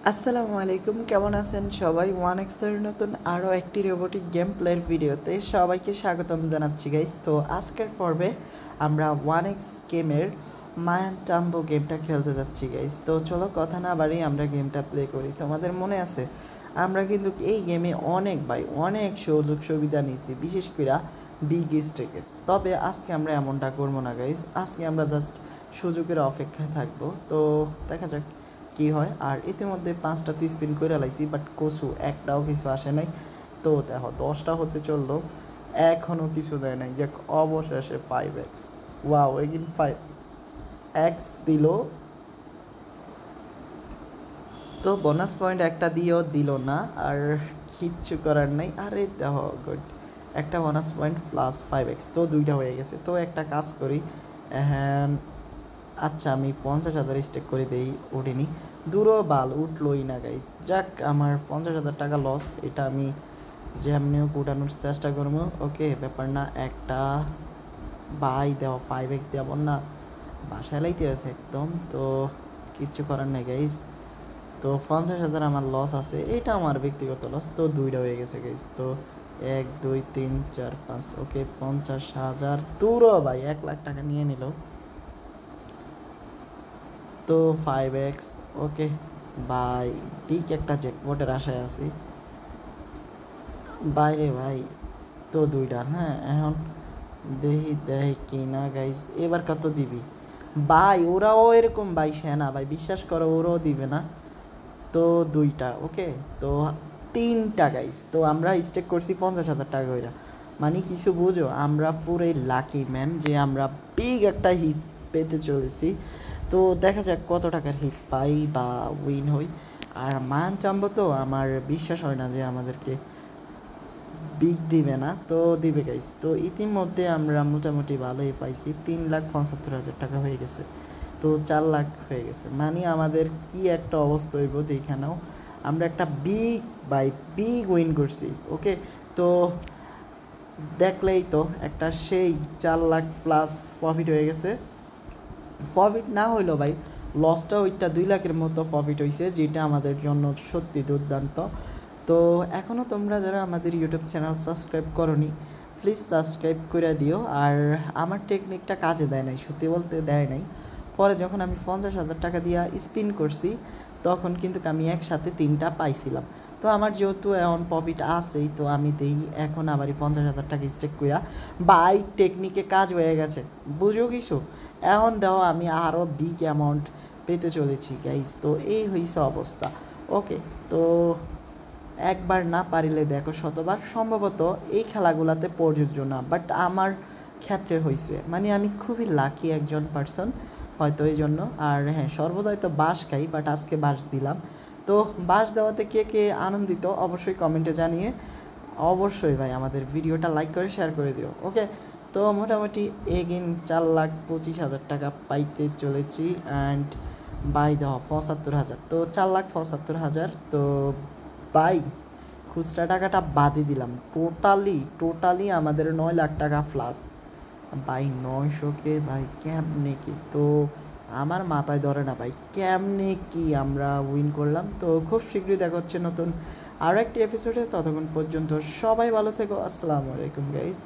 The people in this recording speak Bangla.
আসসালামু আলাইকুম, কেমন আছেন সবাই? ওয়ান এক্সের নতুন আরও একটি রোবোটিক গেম প্লের ভিডিওতে সবাইকে স্বাগতম জানাচ্ছি গাইস। তো আজকের পর্বে আমরা ওয়ান এক্স গেমের মায়ান টাম্বো গেমটা খেলতে যাচ্ছি গাইস। তো চলো কথা না বাড়িয়ে আমরা গেমটা প্লে করি। তোমাদের মনে আছে আমরা কিন্তু এই গেমে অনেক সুযোগ সুবিধা নিয়েছি, বিশেষ করে বিগ স্টেকের। তবে আজকে আমরা এমনটা করবো না গাইস, আজকে আমরা জাস্ট সুযোগের অপেক্ষায় থাকবো। তো দেখা যাক কি হয়। আর ইতিমধ্যে 5টা স্পিন করে লাইছি, বাট কসু একটাও কিছু আসে নাই। তো দেখো 10টা হতে চললো, এখনও কিছু দেয় নাই। যে অবশেষে 5x, ওয়াও এগিন 5x দিল। তো বোনাস পয়েন্ট একটা দিয়েও দিল না, আর কিচ্ছু করার নেই। আরে দেখো গুড, একটা বোনাস পয়েন্ট প্লাস 5x, তো 2টা হয়ে গেছে। তো একটা কাজ করি, হ্যাঁ আচ্ছা আমি 50,000 স্টেক করে দেই। উঠিনি, দূরও বাল উঠলোই না গাইস। যাক, আমার 50,000 টাকা লস, এটা আমি যেমনিও উঠানোর চেষ্টা করবো। ওকে, ব্যাপার না। একটা বাই দেওয়া 5x দেওয়া না, বাসায় লাইতে আছে একদম। তো কিচ্ছু করার নেই গাইস। তো 50,000 আমার লস আছে, এটা আমার ব্যক্তিগত লস। তো 2টা হয়ে গেছে গাইস। তো 1 2 3 4 5, ওকে 50,000 দূরও ভাই 1 লাখ টাকা নিয়ে নিল। তো 5x, ওকে বাই। পিক একটা জ্যাকপটের আশায় আছি বাইরে ভাই। তো 2টা, হ্যাঁ এখন দেখি কি না গাইস, এবার কত দিবি ভাই? ওরাও এরকম ভাই, সেনা ভাই বিশ্বাস করো ওরাও দিবে না। তো 2টা, ওকে। তো 3টা গাইস। তো আমরা স্টেক করছি 50,000 টাকা করে। মানে কিছু বুঝো, আমরা পুরোই লাকি ম্যান যে আমরা বিগ একটা হিট পেতে চলেছি। তো দেখা যাক কত টাকার হিট পাই বা উইন হই। আর মান চামবো, তো আমার বিশ্বাস হয় না যে আমাদেরকে বিগ দিবে না। তো দিবে গাইস। তো ইতিমধ্যে আমরা মোটামুটি ভালোই পাইছি, 3,75,000 টাকা হয়ে গেছে। তো 4 লাখ হয়ে গেছে। মানে আমাদের কি একটা অবস্থা হইব দেখে নাও। আমরা একটা বিগ উইন করছি। ওকে, তো দেখলেই তো একটা সেই 4 লাখ প্লাস প্রফিট হয়ে গেছে। প্রফিট না হইলো ভাই, লসটা ওইটা 2 লাখের মতো প্রফিট হয়েছে, যেটা আমাদের জন্য সত্যি দুর্দান্ত। তো এখনও তোমরা যারা আমাদের ইউটিউব চ্যানেল সাবস্ক্রাইব করোনি, প্লিজ সাবস্ক্রাইব করে দিও। আর আমার টেকনিকটা কাজে দেয় নাই, সত্যি বলতে দেয় নাই। পরে যখন আমি 50,000 টাকা দিয়ে স্পিন করছি, তখন কিন্তু আমি একসাথে 3টা পাইছিলাম। তো আমার যেহেতু এখন প্রফিট আছেই, তো আমি দিই এখন আবারই 50,000 টাকা স্টেক কইরা বাই টেকনিকে কাজ হয়ে গেছে। বুঝো কিছু? এখন দেখো আমি আরও বিগ অ্যামাউন্ট পেতে চলেছি গাইস। তো এই হয়েছে অবস্থা। ওকে, তো একবার না পারিলে দেখো শতবার। সম্ভবত এই খেলাগুলোতে প্রযোজ্য না, বাট আমার ক্ষেত্রে হয়েছে। মানে আমি খুবই লাকি একজন পার্সন হয়তো এই জন্য। আর হ্যাঁ, সর্বদাই তো বাঁশ খাই, বাট আজকে বাঁশ দিলাম। তো বাঁশ দেওয়াতে কে কে আনন্দিত অবশ্যই কমেন্টে জানিয়ে অবশ্যই ভাই আমাদের ভিডিওটা লাইক করে শেয়ার করে দিও। ওকে, তো মোটামুটি এগেন 4,25,000 টাকা পাইতে চলেছি। অ্যান্ড বাই দেওয়া 75,000, তো 4,75,000। তো বাই খুচরা টাকাটা বাদই দিলাম, টোটালি আমাদের 9 লাখ টাকা প্লাস। ভাই 900কে ভাই কেমনে কি, তো আমার মাথায় ধরে না ভাই কেমনে কি আমরা উইন করলাম। তো খুব শীঘ্রই দেখা হচ্ছে নতুন আরও একটি এপিসোডে। ততক্ষণ পর্যন্ত সবাই ভালো থেকো। আসসালামু আলাইকুম গাইস।